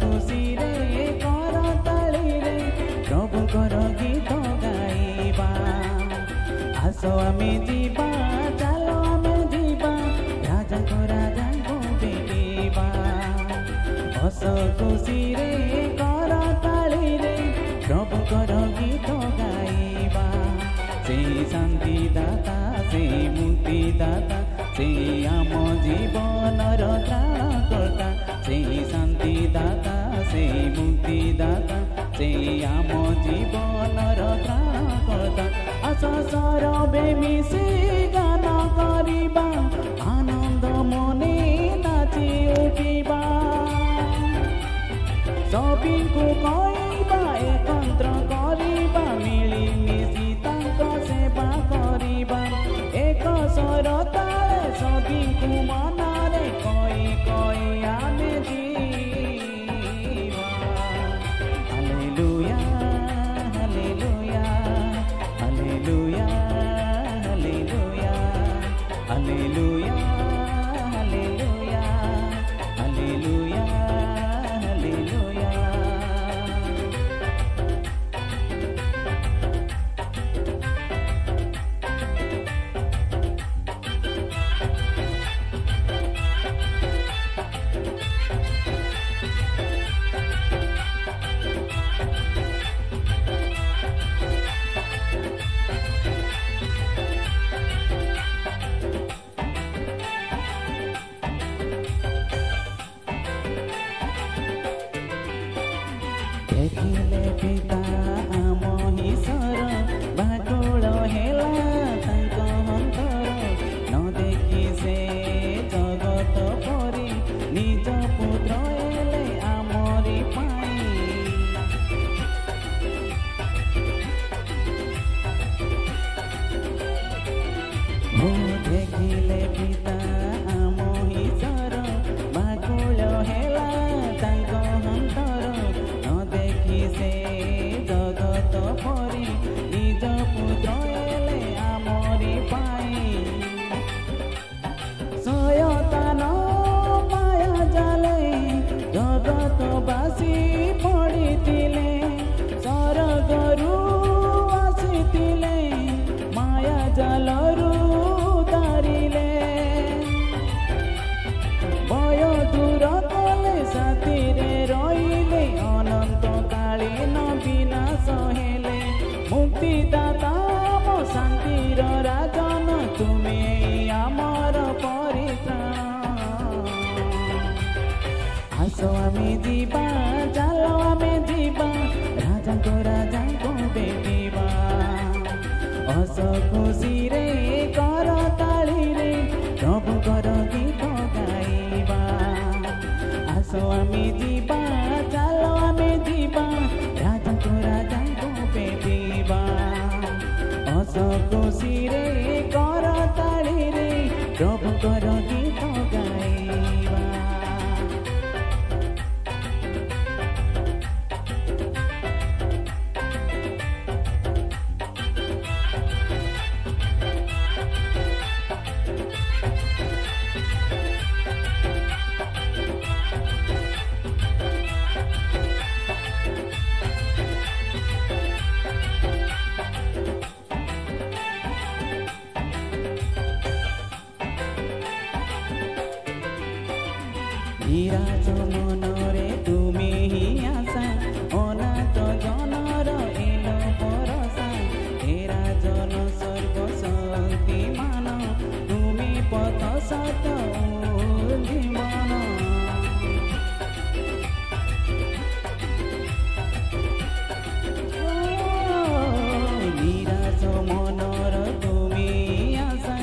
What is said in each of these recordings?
खुशी रे कर ताली रे प्रभुकर गीत गाइबा आस आमे जीवा चल आमे जीवा राजा को भेटिबा हस खुशी रे कर ताली रे प्रभुकर गीत गाइबा से शांति दाता से मुक्ति दाता से आम जीवनर त्राणकर्ता से शांति दाता से मुक्ति दाता से आम जीवनर त्राणकर्ता आस सरबे मिशि गान करिबा आनंद मने नाचि उठिबा सबीको कहइबा एकत्र करिबा मिली मिशि तांको सेवा करिबा एक स्वर ताळे सबीको मनरे कहि कहि आमे जीवा hallelujah hallelujah hallelujah hallelujah hallelujah hallelujah hallelujah hallelujah देखिले पिता आम ईश्वर बाटोल हेला तांक अंतर न देखि से जगत परी निज पुत्र एले आमरी पाई हो देखिले पिता आम ईश्वर बाटोल हेला तांक अंतर से जगत परी निज पुत्र एले आमरी पाई सयतान माया जाले जगतवासी पड़िथिले सरगरु आसिथिले माया जालरु तारिले भय दूर कले साथीरे रहिले अनंत कालीन विनाश हेले मुक्तिदाता मो शांतिर राजन तुमे आमर परित्राण आस आमे जीवा चल आमे जीवा राजा को भेटिबा हस खुशी रे कर ताली रे प्रभुकर गीत गाइबा आस आमे जीवा चल आमे जीवा राजा को भेटिबा हस खुशी रे कर ताली रे प्रभुकर गीत गाइबा विराज मनरे तुमे ही आशा अनाथ जनर एलो भरोसा हेरा जन स्वर्ग शक्तिमान तुमे पथ सत जीवन विराज मनर तुमे आशा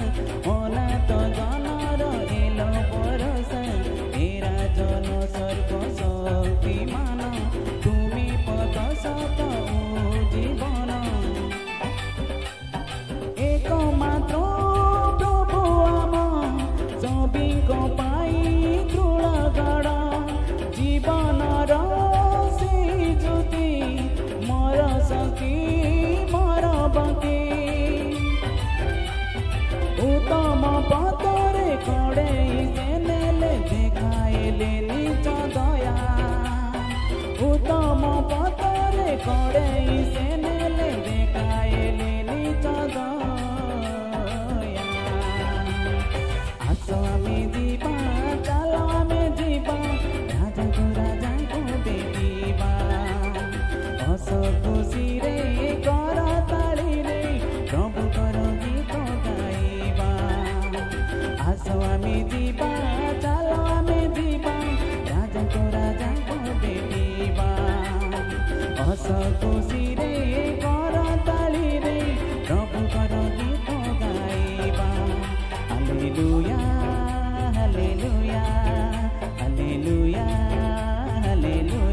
अनाथ जनर एलो भरोसा जन सर्व शक्तिमान तुमी पथ सत जीवन एकमात्र प्रभु आम सबीक पाई तृणगढ़ जीवनर से ज्योति मोर सखी मोर बकी उत्तम पथरे कड़े से नेले देखाइले निज दया आस आमे जीवा चलो आमे जीवा राजा को देखिबा हस खुशी रे कर ताली रे प्रभु कर गीत गाइबा हालेलुया हालेलुया हालेलुया हालेलुया